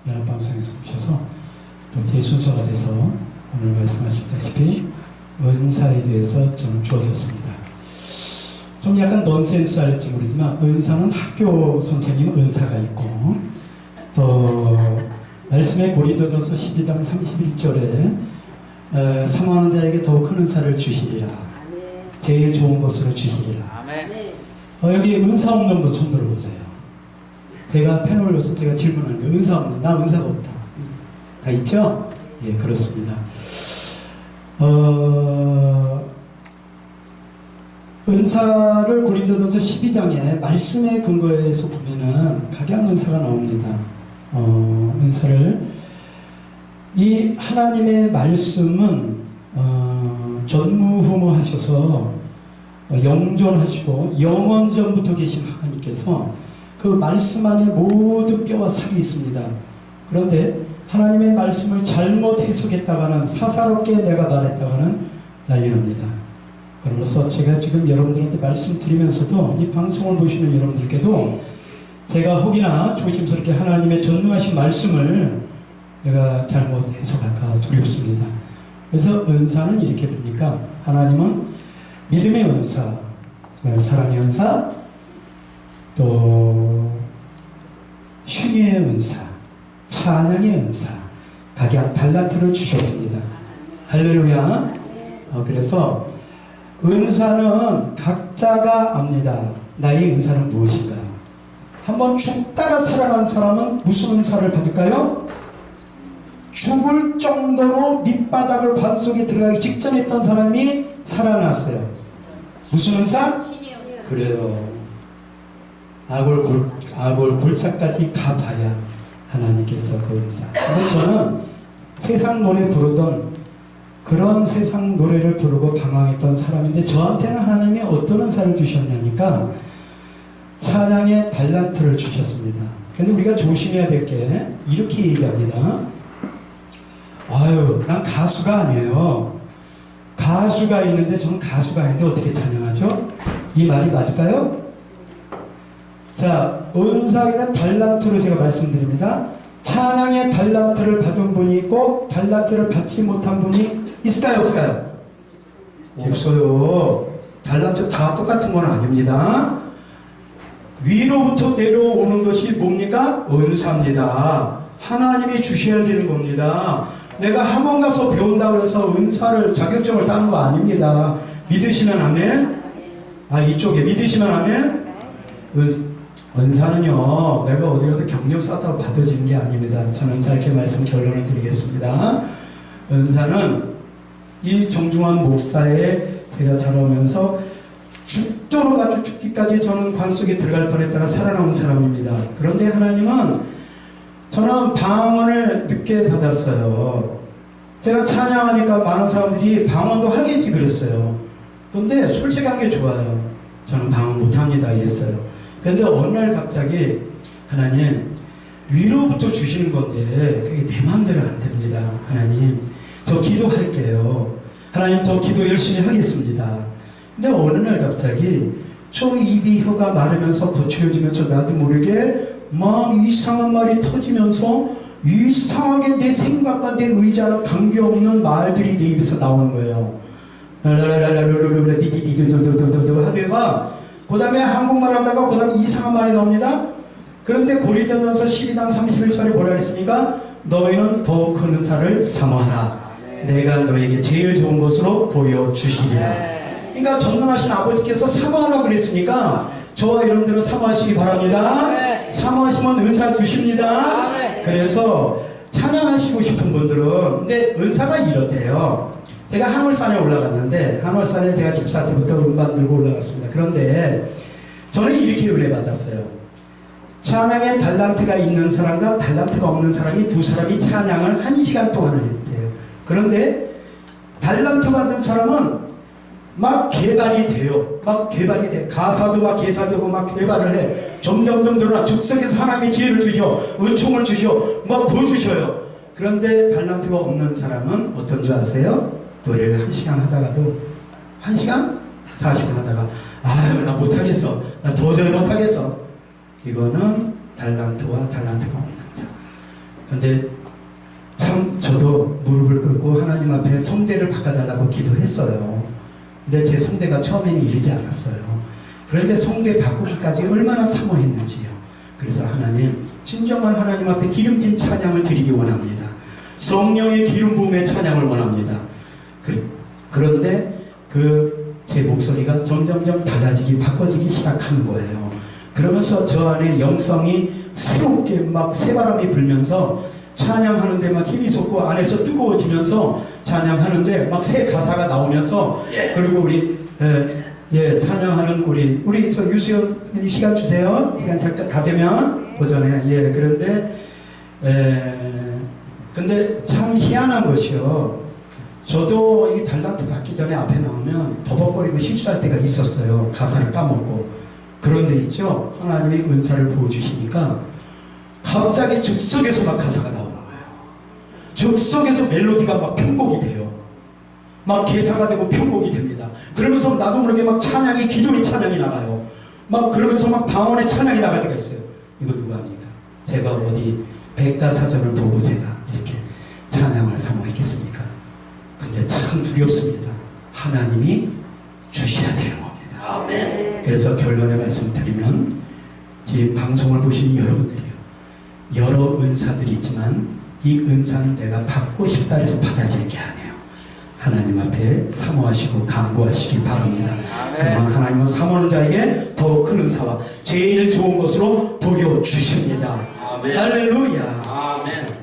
연합방송에서 오셔서 또 제 순서가 돼서 오늘 말씀하셨다시피 은사에 대해서 좀 주어졌습니다. 좀 약간 넌센스 할지 모르지만 은사는 학교 선생님 은사가 있고 또 말씀의 고린도전서 12장 31절에 사모하는 자에게 더욱 큰 은사를 주시리라. 제일 좋은 것으로 주시리라. 여기 은사 없는 분 손 들어보세요. 제가 패널 올려서 제가 질문하는 거 은사 없는, 나 은사가 없다. 다 있죠? 예, 그렇습니다. 은사를 고린도전서 12장에 말씀의 근거에서 보면은 각양 은사가 나옵니다. 은사를 이 하나님의 말씀은 전무후무하셔서 영존하시고 영원전부터 계신 하나님께서 그 말씀 안에 모든 뼈와 살이 있습니다. 그런데 하나님의 말씀을 잘못 해석했다가는 사사롭게 내가 말했다가는 난리 납니다. 그러면서 제가 지금 여러분들한테 말씀드리면서도 이 방송을 보시는 여러분들께도 제가 혹이나 조심스럽게 하나님의 전능하신 말씀을 내가 잘못 해석할까 두렵습니다. 그래서 은사는 이렇게 보니까 하나님은 믿음의 은사, 사랑의 은사, 또 쉼의 은사, 찬양의 은사, 각양 달란트를 주셨습니다. 할렐루야. 그래서 은사는 각자가 압니다. 나의 은사는 무엇인가. 한번 죽다가 살아난 사람은 무슨 은사를 받을까요? 죽을 정도로 밑바닥을 반속에 들어가기 직전에 있던 사람이 살아났어요. 무슨 은사? 그래요. 악을 골짜까지 가봐야 하나님께서 그 은사. 근데 저는 세상 노래 부르던 그런 세상 노래를 부르고 방황했던 사람인데 저한테는 하나님이 어떤 은사를 주셨냐니까 찬양의 달란트를 주셨습니다. 근데 우리가 조심해야 될 게 이렇게 얘기합니다. 아유, 난 가수가 아니에요. 가수가 있는데 저는 가수가 아닌데 어떻게 찬양하죠? 이 말이 맞을까요? 자, 은사에는 달란트로 제가 말씀드립니다. 찬양의 달란트를 받은 분이 있고 달란트를 받지 못한 분이 있을까요? 없을까요? 없어요. 달란트 다 똑같은 건 아닙니다. 위로부터 내려오는 것이 뭡니까? 은사입니다. 하나님이 주셔야 되는 겁니다. 내가 학원 가서 배운다고 해서 은사를 자격증을 따는 거 아닙니다. 믿으시면 아멘. 이쪽에 믿으시면 아멘. 은사는요, 내가 어디 가서 경력 쌓다가 받아지는 게 아닙니다. 저는 짧게 말씀 결론을 드리겠습니다. 은사는 이 정중한 목사에 제가 자라면서 죽도록 아주 죽기까지 저는 관 속에 들어갈 뻔했다가 살아남은 사람입니다. 그런데 하나님은 저는 방언을 늦게 받았어요. 제가 찬양하니까 많은 사람들이 방언도 하겠지 그랬어요. 그런데 솔직한 게 좋아요. 저는 방언 못합니다 이랬어요. 그런데 어느 날 갑자기 하나님 위로부터 주시는 건데 그게 내 마음대로 안 됩니다. 하나님 저 기도할게요. 하나님 더 기도 열심히 하겠습니다. 근데 어느 날 갑자기 저 입이 혀가 마르면서 거칠어지면서 나도 모르게 막 이상한 말이 터지면서 이상하게 내 생각과 내 의자랑 관계없는 말들이 내 입에서 나오는 거예요. 하다가 그 다음에 한국말 하다가 그 다음에 이상한 말이 나옵니다. 그런데 고린도전서 12장 31절에 뭐라 그랬습니까? 너희는 더 큰 은사를 사모하라. 내가 너에게 제일 좋은 것으로 보여주시리라. 그러니까 전능하신 아버지께서 사모하라고 그랬으니까 저와 여러분들은 사모하시기 바랍니다. 사모하시면 은사 주십니다. 그래서 찬양하시고 싶은 분들은 근데 은사가 이렇대요. 제가 하늘산에 올라갔는데 하늘산에 제가 집사 때부터 음반 들고 올라갔습니다. 그런데 저는 이렇게 은혜 받았어요. 찬양에 달란트가 있는 사람과 달란트가 없는 사람이 두 사람이 찬양을 1시간 동안을 했대요. 그런데 달란트 받은 사람은 막 개발이 돼요. 막 개발이 돼. 가사도 막 개사되고 막 개발을 해. 점점점 늘어나. 즉석에서 하나님의 지혜를 주셔. 은총을 주셔. 막 부어주셔요. 그런데 달란트가 없는 사람은 어떤 줄 아세요? 노래를 1시간 하다가도 1시간? 40분 하다가 아유 나 못하겠어. 나 도저히 못하겠어. 이거는 달란트와 달란트가 없는 자. 근데 참 저도 무릎을 꿇고 하나님 앞에 성대를 바꿔달라고 기도했어요. 근데 제 성대가 처음에는 이르지 않았어요. 그런데 성대 바꾸기까지 얼마나 사모했는지요. 그래서 하나님, 진정한 하나님 앞에 기름진 찬양을 드리기 원합니다. 성령의 기름 부음의 찬양을 원합니다. 그런데 제 목소리가 점점점 달라지기, 바꿔지기 시작하는 거예요. 그러면서 저 안에 영성이 새롭게 막 새바람이 불면서 찬양하는데 막 힘이 솟고 안에서 뜨거워지면서 찬양하는데 막 새 가사가 나오면서 그리고 우리 찬양하는 우리 저 유수연 시간 주세요. 시간 잠깐 다 되면 오전에 그런데 근데 참 희한한 것이요. 저도 이 달란트 받기 전에 앞에 나오면 버벅거리고 실수할 때가 있었어요. 가사를 까먹고. 그런데 있죠. 하나님이 은사를 부어주시니까 갑자기 즉석에서 막 가사가 나오는 거예요. 즉석에서 멜로디가 막 편곡이 돼요. 막 개사가 되고 편곡이 됩니다. 그러면서 나도 모르게 막 찬양이, 기도의 찬양이 나가요. 막 그러면서 막 방언의 찬양이 나갈 때가 있어요. 이거 누가 합니까? 제가 어디 백과사전을 보고 제가 이렇게 찬양을 사모했겠습니까? 근데 참 두렵습니다. 하나님이 주셔야 되는 겁니다. 아멘. 그래서 결론의 말씀 드리면, 지금 방송을 보시는 여러분들이요, 여러 은사들이 있지만 이 은사는 내가 받고 싶다 해서 받아지는 게 아니에요. 하나님 앞에 사모하시고 간구하시기 바랍니다. 그러면 하나님은 사모하는 자에게 더 큰 은사와 제일 좋은 것으로 보여주십니다. 할렐루야. 아멘.